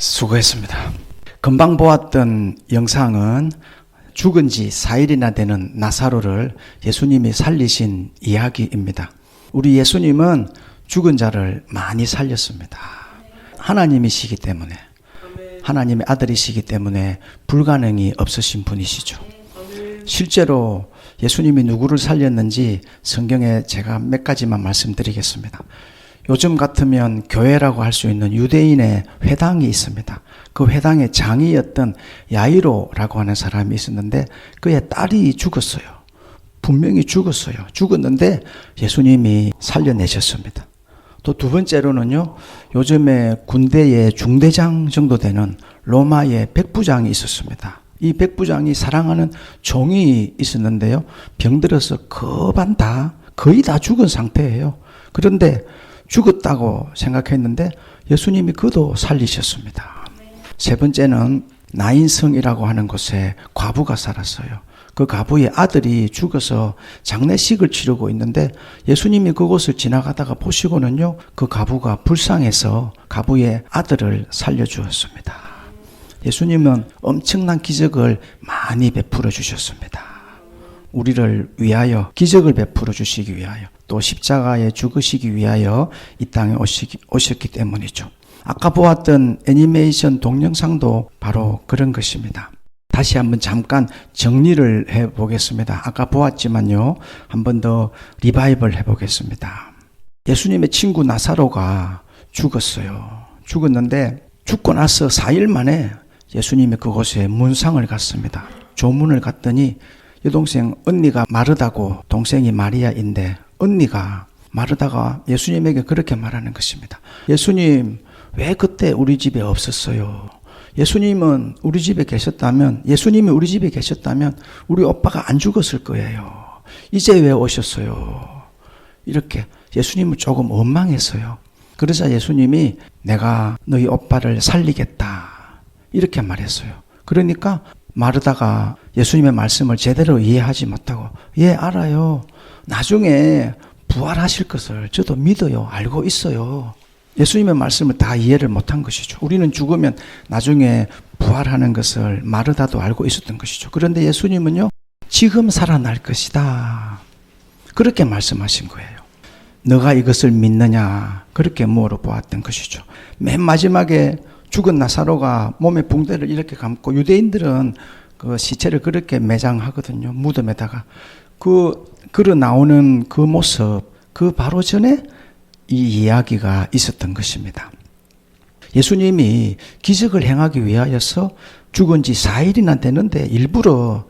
수고했습니다. 금방 보았던 영상은 죽은 지 4일이나 되는 나사로를 예수님이 살리신 이야기입니다. 우리 예수님은 죽은 자를 많이 살렸습니다. 하나님이시기 때문에, 하나님의 아들이시기 때문에 불가능이 없으신 분이시죠. 실제로 예수님이 누구를 살렸는지 성경에 제가 몇 가지만 말씀드리겠습니다. 요즘 같으면 교회라고 할 수 있는 유대인의 회당이 있습니다. 그 회당의 장이었던 야이로라고 하는 사람이 있었는데 그의 딸이 죽었어요. 분명히 죽었어요. 죽었는데 예수님이 살려내셨습니다. 또 두 번째로는요, 요즘에 군대의 중대장 정도 되는 로마의 백부장이 있었습니다. 이 백부장이 사랑하는 종이 있었는데요, 병들어서 거의 다 죽은 상태예요. 그런데 죽었다고 생각했는데 예수님이 그도 살리셨습니다. 세 번째는 나인성이라고 하는 곳에 과부가 살았어요. 그 과부의 아들이 죽어서 장례식을 치르고 있는데 예수님이 그곳을 지나가다가 보시고는요, 그 과부가 불쌍해서 과부의 아들을 살려주었습니다. 예수님은 엄청난 기적을 많이 베풀어 주셨습니다. 우리를 위하여 기적을 베풀어 주시기 위하여, 또 십자가에 죽으시기 위하여 이 땅에 오셨기 때문이죠. 아까 보았던 애니메이션 동영상도 바로 그런 것입니다. 다시 한번 잠깐 정리를 해보겠습니다. 아까 보았지만요, 한 번 더 리바이벌 해보겠습니다. 예수님의 친구 나사로가 죽었어요. 죽었는데 죽고 나서 4일 만에 예수님이 그곳에 문상을 갔습니다. 조문을 갔더니 여동생 언니가 마르다고, 동생이 마리아인데 언니가 마르다가 예수님에게 그렇게 말하는 것입니다. 예수님, 왜 그때 우리 집에 없었어요? 예수님이 우리 집에 계셨다면 우리 오빠가 안 죽었을 거예요. 이제 왜 오셨어요? 이렇게 예수님은 조금 원망했어요. 그러자 예수님이 내가 너희 오빠를 살리겠다, 이렇게 말했어요. 그러니까 마르다가 예수님의 말씀을 제대로 이해하지 못하고, 예, 알아요. 나중에 부활하실 것을 저도 믿어요. 알고 있어요. 예수님의 말씀을 다 이해를 못한 것이죠. 우리는 죽으면 나중에 부활하는 것을 마르다도 알고 있었던 것이죠. 그런데 예수님은요, 지금 살아날 것이다, 그렇게 말씀하신 거예요. 너가 이것을 믿느냐, 그렇게 물어보았던 것이죠. 맨 마지막에 죽은 나사로가 몸에 붕대를 이렇게 감고, 유대인들은 그 시체를 그렇게 매장하거든요. 무덤에다가. 걸어 나오는 그 모습, 그 바로 전에 이 이야기가 있었던 것입니다. 예수님이 기적을 행하기 위하여서 죽은 지 4일이나 되는데 일부러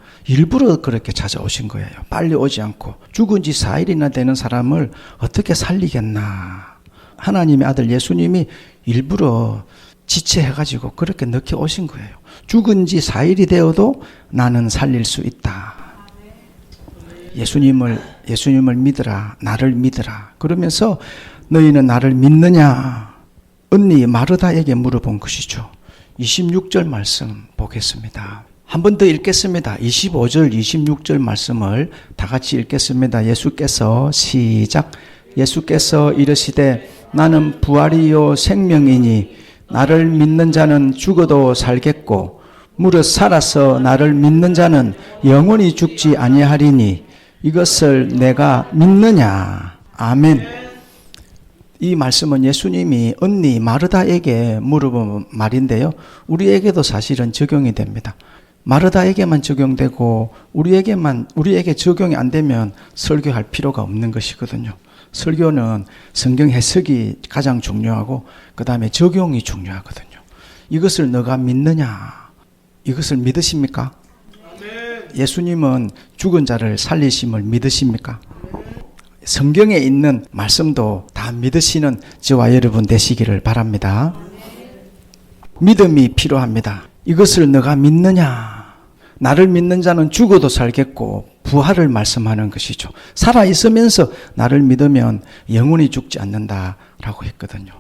그렇게 찾아오신 거예요. 빨리 오지 않고. 죽은 지 4일이나 되는 사람을 어떻게 살리겠나. 하나님의 아들 예수님이 일부러 지체해가지고 그렇게 늦게 오신 거예요. 죽은 지 4일이 되어도 나는 살릴 수 있다. 예수님을 믿으라, 나를 믿으라. 그러면서 너희는 나를 믿느냐? 언니 마르다에게 물어본 것이죠. 26절 말씀 보겠습니다. 한 번 더 읽겠습니다. 25절, 26절 말씀을 다 같이 읽겠습니다. 예수께서 이르시되 나는 부활이요 생명이니 나를 믿는 자는 죽어도 살겠고 무릇 살아서 나를 믿는 자는 영원히 죽지 아니하리니 이것을 내가 믿느냐? 아멘. 이 말씀은 예수님이 언니 마르다에게 물어본 말인데요, 우리에게도 사실은 적용이 됩니다. 마르다에게만 적용되고 우리에게 적용이 안 되면 설교할 필요가 없는 것이거든요. 설교는 성경 해석이 가장 중요하고 그 다음에 적용이 중요하거든요. 이것을 너가 믿느냐? 이것을 믿으십니까? 예수님은 죽은 자를 살리심을 믿으십니까? 성경에 있는 말씀도 다 믿으시는 저와 여러분 되시기를 바랍니다. 믿음이 필요합니다. 이것을 너가 믿느냐? 나를 믿는 자는 죽어도 살겠고 부활을 말씀하는 것이죠. 살아있으면서 나를 믿으면 영원히 죽지 않는다라고 했거든요.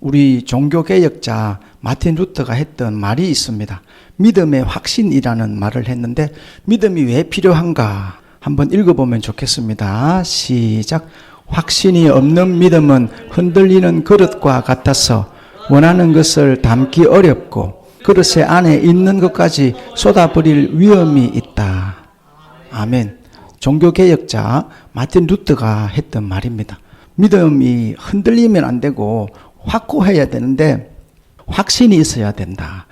우리 종교개혁자 마틴 루터가 했던 말이 있습니다. 믿음의 확신이라는 말을 했는데 믿음이 왜 필요한가 한번 읽어보면 좋겠습니다. 시작. 확신이 없는 믿음은 흔들리는 그릇과 같아서 원하는 것을 담기 어렵고 그릇에 안에 있는 것까지 쏟아버릴 위험이 있다. 아멘. 종교개혁자 마틴 루터가 했던 말입니다. 믿음이 흔들리면 안 되고 확고해야 되는데 확신이 있어야 된다.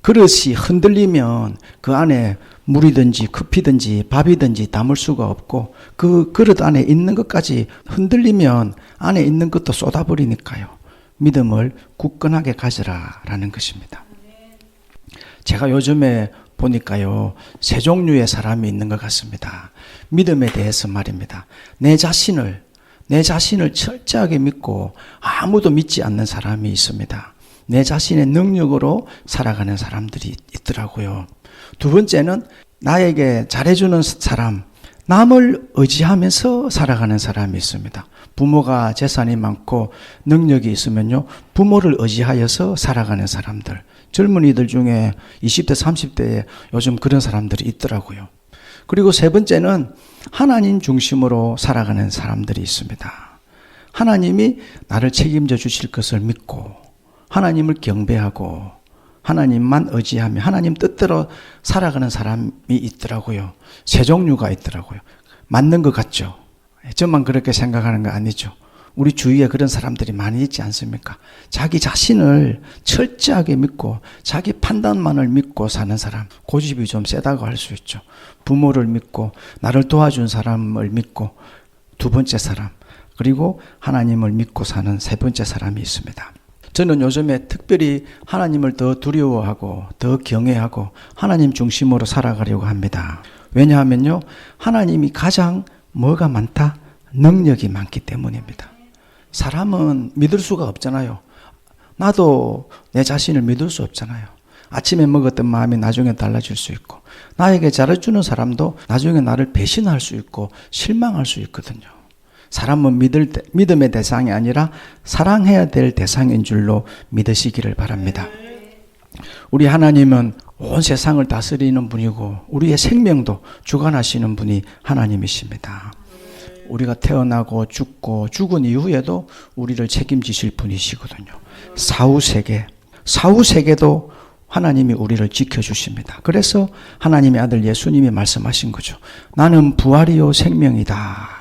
그릇이 흔들리면 그 안에 물이든지 커피든지 밥이든지 담을 수가 없고 그 그릇 안에 있는 것까지 흔들리면 안에 있는 것도 쏟아버리니까요. 믿음을 굳건하게 가져라라는 것입니다. 제가 요즘에 보니까요, 세 종류의 사람이 있는 것 같습니다. 믿음에 대해서 말입니다. 내 자신을 철저하게 믿고 아무도 믿지 않는 사람이 있습니다. 내 자신의 능력으로 살아가는 사람들이 있더라고요. 두 번째는 나에게 잘해주는 사람, 남을 의지하면서 살아가는 사람이 있습니다. 부모가 재산이 많고 능력이 있으면요, 부모를 의지하여서 살아가는 사람들. 젊은이들 중에 20대, 30대에 요즘 그런 사람들이 있더라고요. 그리고 세 번째는 하나님 중심으로 살아가는 사람들이 있습니다. 하나님이 나를 책임져 주실 것을 믿고 하나님을 경배하고 하나님만 의지하며 하나님 뜻대로 살아가는 사람이 있더라고요. 세 종류가 있더라고요. 맞는 것 같죠? 저만 그렇게 생각하는 거 아니죠? 우리 주위에 그런 사람들이 많이 있지 않습니까? 자기 자신을 철저하게 믿고 자기 판단만을 믿고 사는 사람, 고집이 좀 세다고 할 수 있죠. 부모를 믿고 나를 도와준 사람을 믿고 두 번째 사람, 그리고 하나님을 믿고 사는 세 번째 사람이 있습니다. 저는 요즘에 특별히 하나님을 더 두려워하고 더 경외하고 하나님 중심으로 살아가려고 합니다. 왜냐하면요, 하나님이 가장 뭐가 많다? 능력이 많기 때문입니다. 사람은 믿을 수가 없잖아요. 나도 내 자신을 믿을 수 없잖아요. 아침에 먹었던 마음이 나중에 달라질 수 있고, 나에게 잘해주는 사람도 나중에 나를 배신할 수 있고 실망할 수 있거든요. 사람은 믿음의 대상이 아니라 사랑해야 될 대상인 줄로 믿으시기를 바랍니다. 우리 하나님은 온 세상을 다스리는 분이고 우리의 생명도 주관하시는 분이 하나님이십니다. 우리가 태어나고 죽고 죽은 이후에도 우리를 책임지실 분이시거든요. 사후세계도 하나님이 우리를 지켜주십니다. 그래서 하나님의 아들 예수님이 말씀하신 거죠. 나는 부활이요 생명이다.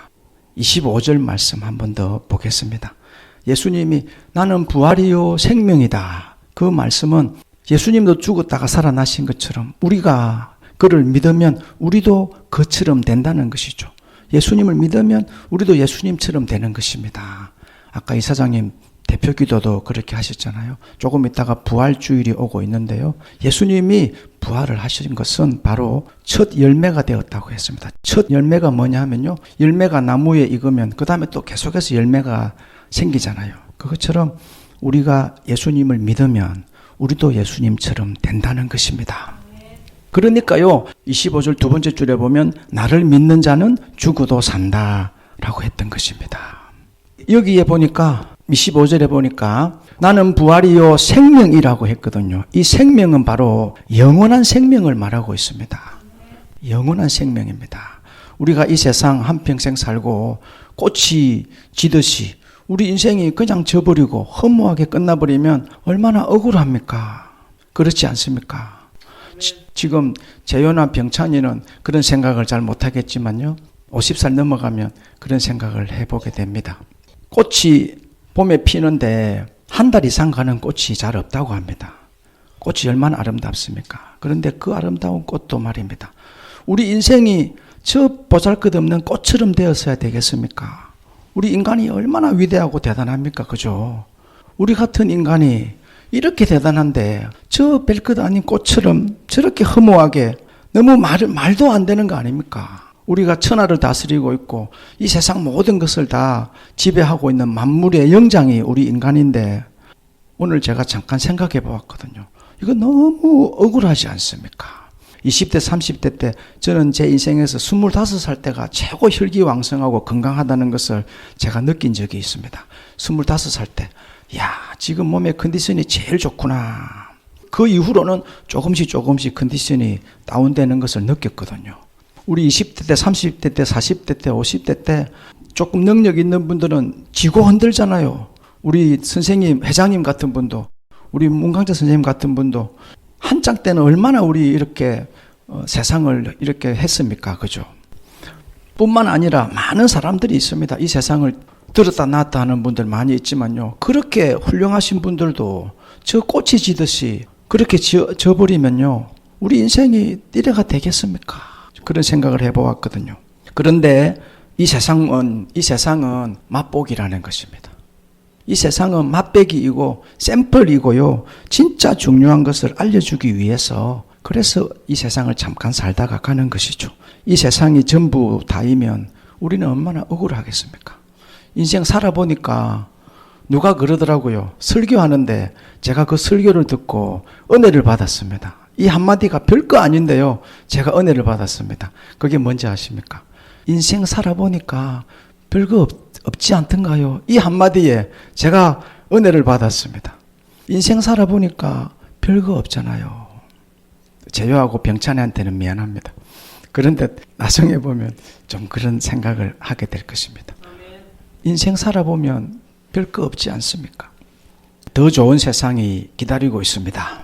25절 말씀 한 번 더 보겠습니다. 예수님이 나는 부활이요 생명이다. 그 말씀은 예수님도 죽었다가 살아나신 것처럼 우리가 그를 믿으면 우리도 그처럼 된다는 것이죠. 예수님을 믿으면 우리도 예수님처럼 되는 것입니다. 아까 이사장님 대표 기도도 그렇게 하셨잖아요. 조금 있다가 부활주일이 오고 있는데요. 예수님이 부활을 하신 것은 바로 첫 열매가 되었다고 했습니다. 첫 열매가 뭐냐 하면요, 열매가 나무에 익으면 그 다음에 또 계속해서 열매가 생기잖아요. 그것처럼 우리가 예수님을 믿으면 우리도 예수님처럼 된다는 것입니다. 그러니까요, 25절 두 번째 줄에 보면 나를 믿는 자는 죽어도 산다 라고 했던 것입니다. 여기에 보니까 25절에 보니까 나는 부활이요 생명이라고 했거든요. 이 생명은 바로 영원한 생명을 말하고 있습니다. 영원한 생명입니다. 우리가 이 세상 한평생 살고 꽃이 지듯이 우리 인생이 그냥 져버리고 허무하게 끝나버리면 얼마나 억울합니까? 그렇지 않습니까? 지금 재효나 병찬이는 그런 생각을 잘 못하겠지만요, 50살 넘어가면 그런 생각을 해보게 됩니다. 꽃이 봄에 피는데 한 달 이상 가는 꽃이 잘 없다고 합니다. 꽃이 얼마나 아름답습니까? 그런데 그 아름다운 꽃도 말입니다. 우리 인생이 저 보잘것없는 꽃처럼 되었어야 되겠습니까? 우리 인간이 얼마나 위대하고 대단합니까? 그죠? 우리 같은 인간이 이렇게 대단한데 저 별것 아닌 꽃처럼 저렇게 허무하게 너무 말도 안 되는 거 아닙니까? 우리가 천하를 다스리고 있고 이 세상 모든 것을 다 지배하고 있는 만물의 영장이 우리 인간인데 오늘 제가 잠깐 생각해 보았거든요. 이거 너무 억울하지 않습니까? 20대, 30대 때 저는 제 인생에서 25살 때가 최고 혈기왕성하고 건강하다는 것을 제가 느낀 적이 있습니다. 25살 때, 야, 지금 몸의 컨디션이 제일 좋구나. 그 이후로는 조금씩 컨디션이 다운되는 것을 느꼈거든요. 우리 20대 때, 30대 때, 40대 때, 50대 때 조금 능력 있는 분들은 지고 흔들잖아요. 우리 선생님, 회장님 같은 분도, 우리 문강재 선생님 같은 분도 한창 때는 얼마나 우리 이렇게 세상을 이렇게 했습니까? 그죠? 뿐만 아니라 많은 사람들이 있습니다. 이 세상을 들었다 놨다 하는 분들 많이 있지만요. 그렇게 훌륭하신 분들도 저 꽃이 지듯이 그렇게 져버리면요. 우리 인생이 띠레가 되겠습니까? 그런 생각을 해보았거든요. 그런데 이 세상은 맛보기라는 것입니다. 이 세상은 맛배기이고 샘플이고요. 진짜 중요한 것을 알려주기 위해서 그래서 이 세상을 잠깐 살다가 가는 것이죠. 이 세상이 전부 다이면 우리는 얼마나 억울하겠습니까? 인생 살아보니까 누가 그러더라고요. 설교하는데 제가 그 설교를 듣고 은혜를 받았습니다. 이 한마디가 별거 아닌데요. 제가 은혜를 받았습니다. 그게 뭔지 아십니까? 인생 살아보니까 별거 없지 않던가요? 이 한마디에 제가 은혜를 받았습니다. 인생 살아보니까 별거 없잖아요. 제요하고 병찬이한테는 미안합니다. 그런데 나중에 보면 좀 그런 생각을 하게 될 것입니다. 인생 살아보면 별거 없지 않습니까? 더 좋은 세상이 기다리고 있습니다.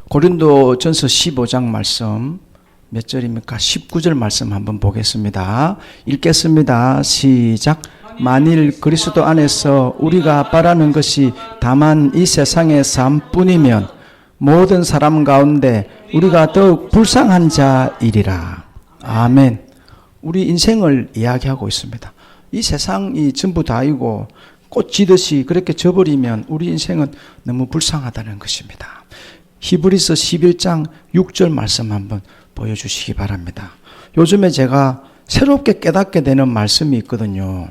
고린도전서 15장 말씀 몇 절입니까? 19절 말씀 한번 보겠습니다. 읽겠습니다. 시작. 만일 그리스도 안에서 우리가 바라는 것이 다만 이 세상의 삶뿐이면 모든 사람 가운데 우리가 더욱 불쌍한 자이리라. 아멘. 우리 인생을 이야기하고 있습니다. 이 세상이 전부 다이고 꽃 지듯이 그렇게 져버리면 우리 인생은 너무 불쌍하다는 것입니다. 히브리서 11장 6절 말씀 한번 보여주시기 바랍니다. 요즘에 제가 새롭게 깨닫게 되는 말씀이 있거든요.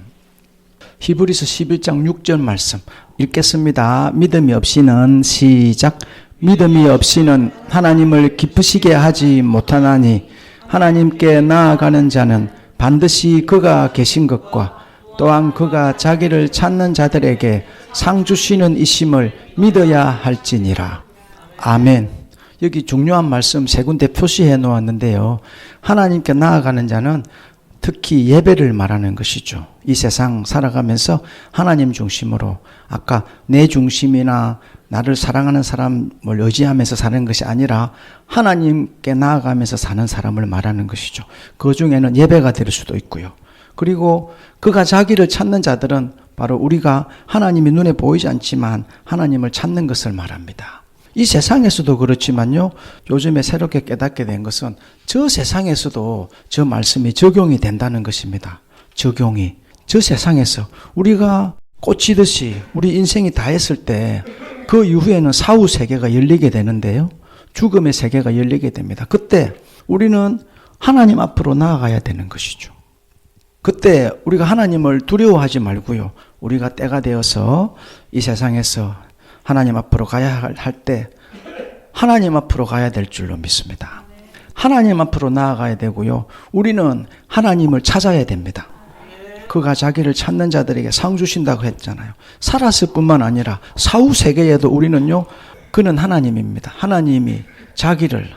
히브리서 11장 6절 말씀 읽겠습니다. 믿음이 없이는 시작. 믿음이 없이는 하나님을 기쁘시게 하지 못하나니 하나님께 나아가는 자는 반드시 그가 계신 것과 또한 그가 자기를 찾는 자들에게 상 주시는 이심을 믿어야 할지니라. 아멘. 여기 중요한 말씀 세 군데 표시해 놓았는데요. 하나님께 나아가는 자는 특히 예배를 말하는 것이죠. 이 세상 살아가면서 하나님 중심으로 아까 내 중심이나 나를 사랑하는 사람을 의지하면서 사는 것이 아니라 하나님께 나아가면서 사는 사람을 말하는 것이죠. 그 중에는 예배가 될 수도 있고요. 그리고 그가 자기를 찾는 자들은 바로 우리가 하나님이 눈에 보이지 않지만 하나님을 찾는 것을 말합니다. 이 세상에서도 그렇지만요. 요즘에 새롭게 깨닫게 된 것은 저 세상에서도 저 말씀이 적용이 된다는 것입니다. 적용이. 저 세상에서 우리가 꽂히듯이 우리 인생이 다 했을 때 그 이후에는 사후 세계가 열리게 되는데요. 죽음의 세계가 열리게 됩니다. 그때 우리는 하나님 앞으로 나아가야 되는 것이죠. 그때 우리가 하나님을 두려워하지 말고요. 우리가 때가 되어서 이 세상에서 하나님 앞으로 가야 할 때 하나님 앞으로 가야 될 줄로 믿습니다. 하나님 앞으로 나아가야 되고요. 우리는 하나님을 찾아야 됩니다. 그가 자기를 찾는 자들에게 상 주신다고 했잖아요. 살았을 뿐만 아니라 사후 세계에도 우리는요. 그는 하나님입니다. 하나님이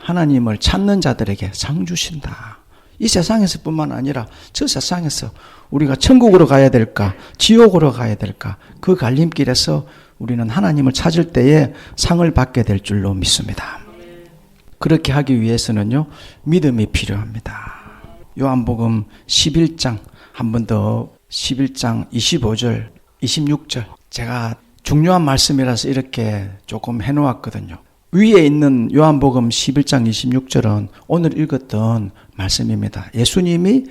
하나님을 찾는 자들에게 상 주신다. 이 세상에서 뿐만 아니라 저 세상에서 우리가 천국으로 가야 될까 지옥으로 가야 될까 그 갈림길에서 우리는 하나님을 찾을 때에 상을 받게 될 줄로 믿습니다. 그렇게 하기 위해서는요. 믿음이 필요합니다. 요한복음 11장 한 번 더 11장 25절 26절 제가 중요한 말씀이라서 이렇게 조금 해놓았거든요. 위에 있는 요한복음 11장 26절은 오늘 읽었던 말씀입니다. 예수님이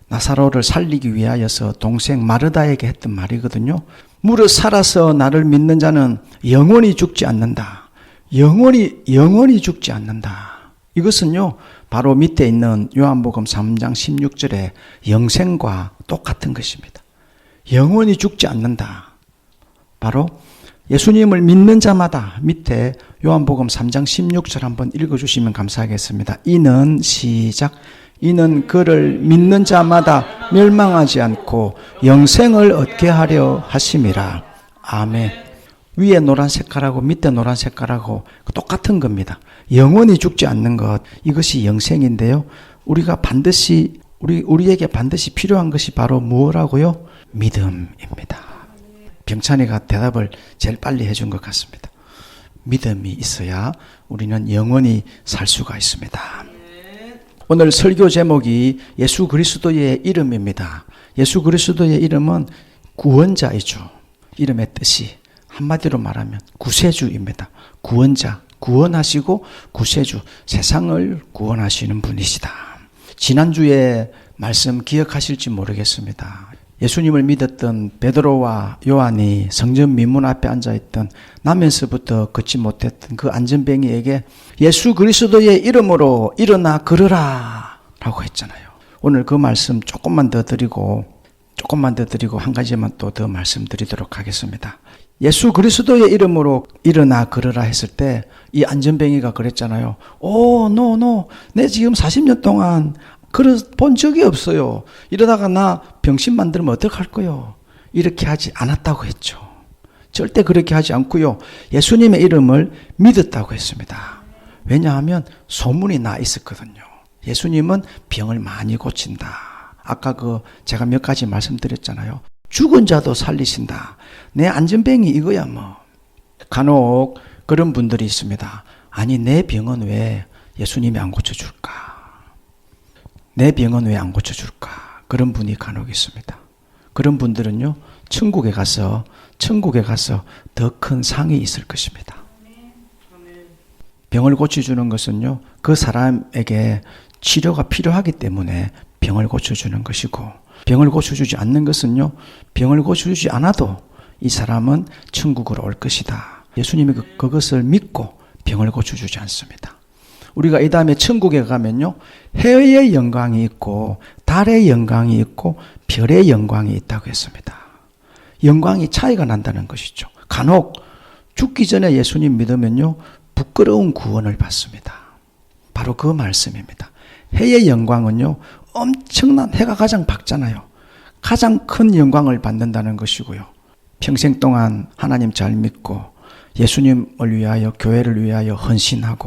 나사로를 살리기 위하여서 동생 마르다에게 했던 말이거든요. 무릇 살아서 나를 믿는 자는 영원히 죽지 않는다. 영원히 죽지 않는다. 이것은요. 바로 밑에 있는 요한복음 3장 16절의 영생과 똑같은 것입니다. 영원히 죽지 않는다. 바로 예수님을 믿는 자마다 밑에 요한복음 3장 16절 한번 읽어주시면 감사하겠습니다. 이는 그를 믿는 자마다 멸망하지 않고 영생을 얻게 하려 하심이라. 아멘. 위에 노란 색깔하고 밑에 노란 색깔하고 똑같은 겁니다. 영원히 죽지 않는 것, 이것이 영생인데요. 우리에게 반드시 필요한 것이 바로 무엇이라고요? 믿음입니다. 병찬이가 대답을 제일 빨리 해준 것 같습니다. 믿음이 있어야 우리는 영원히 살 수가 있습니다. 오늘 설교 제목이 예수 그리스도의 이름입니다. 예수 그리스도의 이름은 구원자이죠. 이름의 뜻이 한마디로 말하면 구세주입니다. 구원자, 구원하시고 구세주, 세상을 구원하시는 분이시다. 지난주에 말씀 기억하실지 모르겠습니다. 예수님을 믿었던 베드로와 요한이 성전 미문 앞에 앉아있던 나면서부터 걷지 못했던 그 안전뱅이에게 예수 그리스도의 이름으로 일어나 걸으라 라고 했잖아요. 오늘 그 말씀 조금만 더 드리고 한 가지만 또 더 말씀드리도록 하겠습니다. 예수 그리스도의 이름으로 일어나 걸으라 했을 때 이 안전뱅이가 그랬잖아요. 노. 내 지금 40년 동안 본 적이 없어요. 이러다가 나 병신 만들면 어떡할 거요? 이렇게 하지 않았다고 했죠. 절대 그렇게 하지 않고요. 예수님의 이름을 믿었다고 했습니다. 왜냐하면 소문이 나 있었거든요. 예수님은 병을 많이 고친다. 아까 제가 몇 가지 말씀드렸잖아요. 죽은 자도 살리신다. 내 안전뱅이 이거야 뭐. 간혹 그런 분들이 있습니다. 아니 내 병은 왜 예수님이 안 고쳐줄까? 내 병은 왜 안 고쳐줄까? 그런 분이 간혹 있습니다. 그런 분들은요, 천국에 가서 더 큰 상이 있을 것입니다. 병을 고쳐주는 것은요, 그 사람에게 치료가 필요하기 때문에 병을 고쳐주는 것이고, 병을 고쳐주지 않는 것은요, 병을 고쳐주지 않아도 이 사람은 천국으로 올 것이다. 예수님이 그것을 믿고 병을 고쳐주지 않습니다. 우리가 이 다음에 천국에 가면요, 해의 영광이 있고 달의 영광이 있고 별의 영광이 있다고 했습니다. 영광이 차이가 난다는 것이죠. 간혹 죽기 전에 예수님 믿으면요, 부끄러운 구원을 받습니다. 바로 그 말씀입니다. 해의 영광은요, 엄청난, 해가 가장 밝잖아요. 가장 큰 영광을 받는다는 것이고요. 평생 동안 하나님 잘 믿고 예수님을 위하여, 교회를 위하여 헌신하신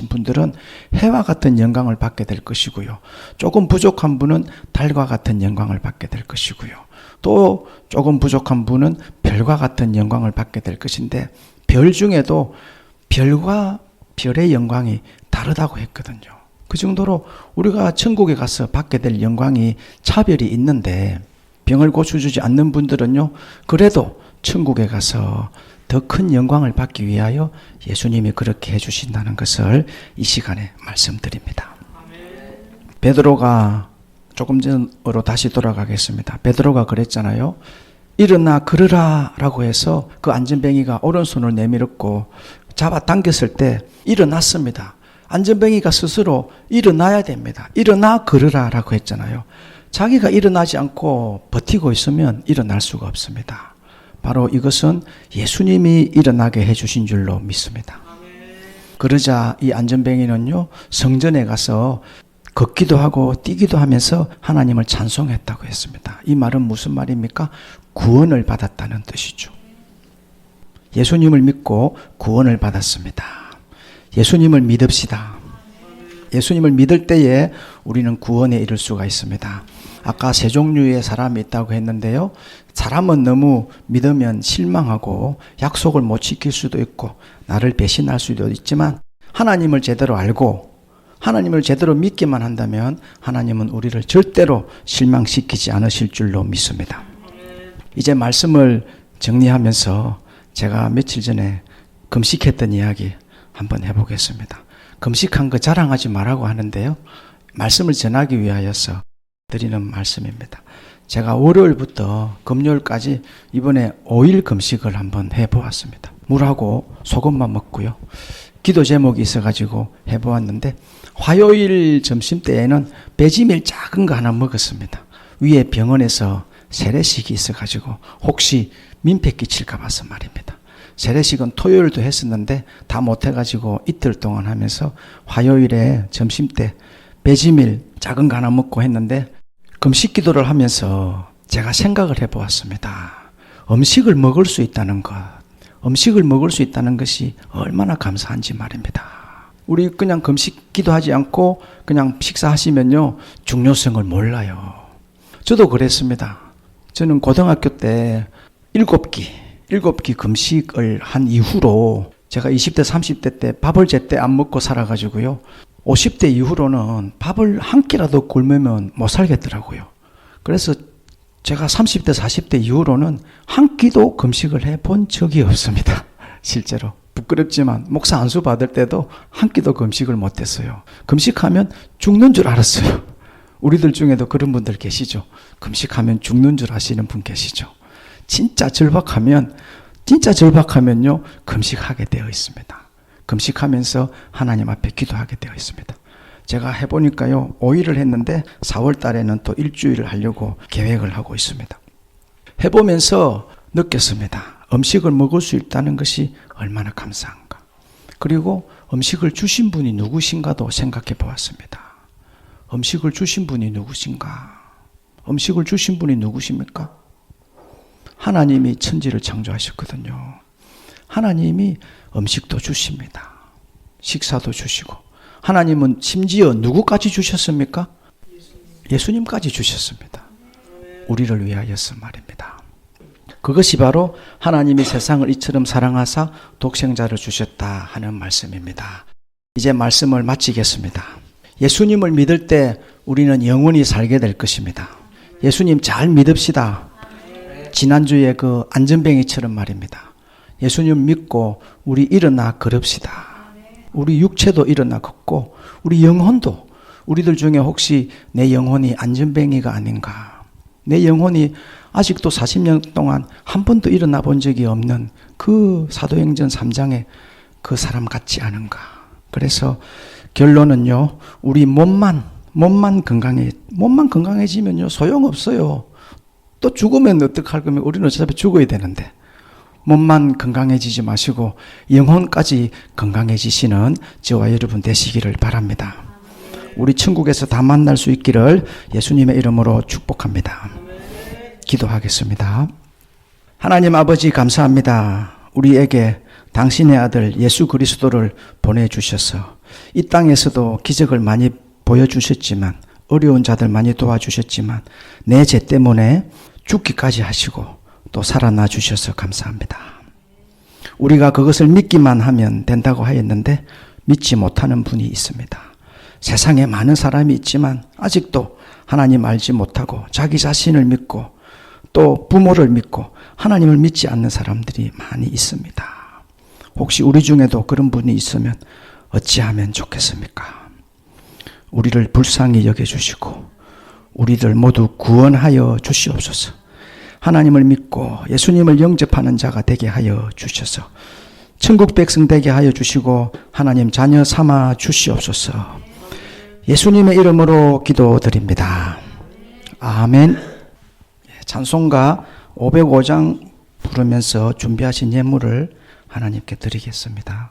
분들은 해와 같은 영광을 받게 될 것이고요. 조금 부족한 분은 달과 같은 영광을 받게 될 것이고요. 또 조금 부족한 분은 별과 같은 영광을 받게 될 것인데, 별 중에도 별과 별의 영광이 다르다고 했거든요. 그 정도로 우리가 천국에 가서 받게 될 영광이 차별이 있는데, 병을 고쳐주지 않는 분들은요, 그래도 천국에 가서 더 큰 영광을 받기 위하여 예수님이 그렇게 해주신다는 것을 이 시간에 말씀드립니다. 베드로가, 조금 전으로 다시 돌아가겠습니다. 베드로가 그랬잖아요. 일어나 걸으라 라고 해서 그 안전뱅이가 오른손을 내밀었고 잡아당겼을 때 일어났습니다. 안전뱅이가 스스로 일어나야 됩니다. 일어나 걸으라 라고 했잖아요. 자기가 일어나지 않고 버티고 있으면 일어날 수가 없습니다. 바로 이것은 예수님이 일어나게 해주신 줄로 믿습니다. 그러자 이 안전뱅이는요, 성전에 가서 걷기도 하고 뛰기도 하면서 하나님을 찬송했다고 했습니다. 이 말은 무슨 말입니까? 구원을 받았다는 뜻이죠. 예수님을 믿고 구원을 받았습니다. 예수님을 믿읍시다. 예수님을 믿을 때에 우리는 구원에 이를 수가 있습니다. 아까 세 종류의 사람이 있다고 했는데요. 사람은 너무 믿으면 실망하고 약속을 못 지킬 수도 있고 나를 배신할 수도 있지만, 하나님을 제대로 알고 하나님을 제대로 믿기만 한다면 하나님은 우리를 절대로 실망시키지 않으실 줄로 믿습니다. 이제 말씀을 정리하면서 제가 며칠 전에 금식했던 이야기 한번 해보겠습니다. 금식한 거 자랑하지 말라고 하는데요, 말씀을 전하기 위하여서 드리는 말씀입니다. 제가 월요일부터 금요일까지 이번에 5일 금식을 한번 해보았습니다. 물하고 소금만 먹고요. 기도 제목이 있어가지고 해보았는데, 화요일 점심때에는 배지밀 작은 거 하나 먹었습니다. 위에 병원에서 세례식이 있어가지고 혹시 민폐 끼칠까 봐서 말입니다. 세례식은 토요일도 했었는데 다 못해가지고 이틀 동안 하면서 화요일에 점심때 배지밀 작은 거 하나 먹고 했는데, 금식 기도를 하면서 제가 생각을 해보았습니다. 음식을 먹을 수 있다는 것이 얼마나 감사한지 말입니다. 우리 그냥 금식 기도하지 않고 그냥 식사하시면요, 중요성을 몰라요. 저도 그랬습니다. 저는 고등학교 때 7끼 금식을 한 이후로 제가 20대, 30대 때 밥을 제때 안 먹고 살아가지고요. 50대 이후로는 밥을 한 끼라도 굶으면 못 살겠더라고요. 그래서 제가 30대, 40대 이후로는 한 끼도 금식을 해본 적이 없습니다. 실제로. 부끄럽지만 목사 안수 받을 때도 한 끼도 금식을 못했어요. 금식하면 죽는 줄 알았어요. 우리들 중에도 그런 분들 계시죠. 금식하면 죽는 줄 아시는 분 계시죠. 진짜 절박하면요 금식하게 되어 있습니다. 금식하면서 하나님 앞에 기도하게 되어 있습니다. 제가 해보니까요 5일을 했는데 4월 달에는 또 일주일을 하려고 계획을 하고 있습니다. 해보면서 느꼈습니다. 음식을 먹을 수 있다는 것이 얼마나 감사한가. 그리고 음식을 주신 분이 누구신가도 생각해 보았습니다. 음식을 주신 분이 누구신가? 음식을 주신 분이 누구십니까? 하나님이 천지를 창조하셨거든요. 하나님이 음식도 주십니다. 식사도 주시고. 하나님은 심지어 누구까지 주셨습니까? 예수님까지 주셨습니다. 우리를 위하여서 말입니다. 그것이 바로 하나님이 세상을 이처럼 사랑하사 독생자를 주셨다 하는 말씀입니다. 이제 말씀을 마치겠습니다. 예수님을 믿을 때 우리는 영원히 살게 될 것입니다. 예수님 잘 믿읍시다. 지난주에 그 안전뱅이처럼 말입니다. 예수님 믿고 우리 일어나 걸읍시다. 우리 육체도 일어나 걷고 우리 영혼도, 우리들 중에 혹시 내 영혼이 안전뱅이가 아닌가, 내 영혼이 아직도 40년 동안 한 번도 일어나 본 적이 없는 그 사도행전 3장의 그 사람 같지 않은가. 그래서 결론은요, 우리 몸만 건강해지면요 소용없어요. 또 죽으면 어떡할 거면 우리는 어차피 죽어야 되는데, 몸만 건강해지지 마시고 영혼까지 건강해지시는 저와 여러분 되시기를 바랍니다. 우리 천국에서 다 만날 수 있기를 예수님의 이름으로 축복합니다. 기도하겠습니다. 하나님 아버지 감사합니다. 우리에게 당신의 아들 예수 그리스도를 보내주셔서 이 땅에서도 기적을 많이 보여주셨지만, 어려운 자들 많이 도와주셨지만, 내 죄 때문에 죽기까지 하시고 또 살아나 주셔서 감사합니다. 우리가 그것을 믿기만 하면 된다고 하였는데 믿지 못하는 분이 있습니다. 세상에 많은 사람이 있지만 아직도 하나님 알지 못하고 자기 자신을 믿고 또 부모를 믿고 하나님을 믿지 않는 사람들이 많이 있습니다. 혹시 우리 중에도 그런 분이 있으면 어찌하면 좋겠습니까? 우리를 불쌍히 여겨주시고 우리들 모두 구원하여 주시옵소서. 하나님을 믿고 예수님을 영접하는 자가 되게 하여 주셔서 천국 백성 되게 하여 주시고 하나님 자녀 삼아 주시옵소서. 예수님의 이름으로 기도드립니다. 아멘. 찬송가 505장 부르면서 준비하신 예물을 하나님께 드리겠습니다.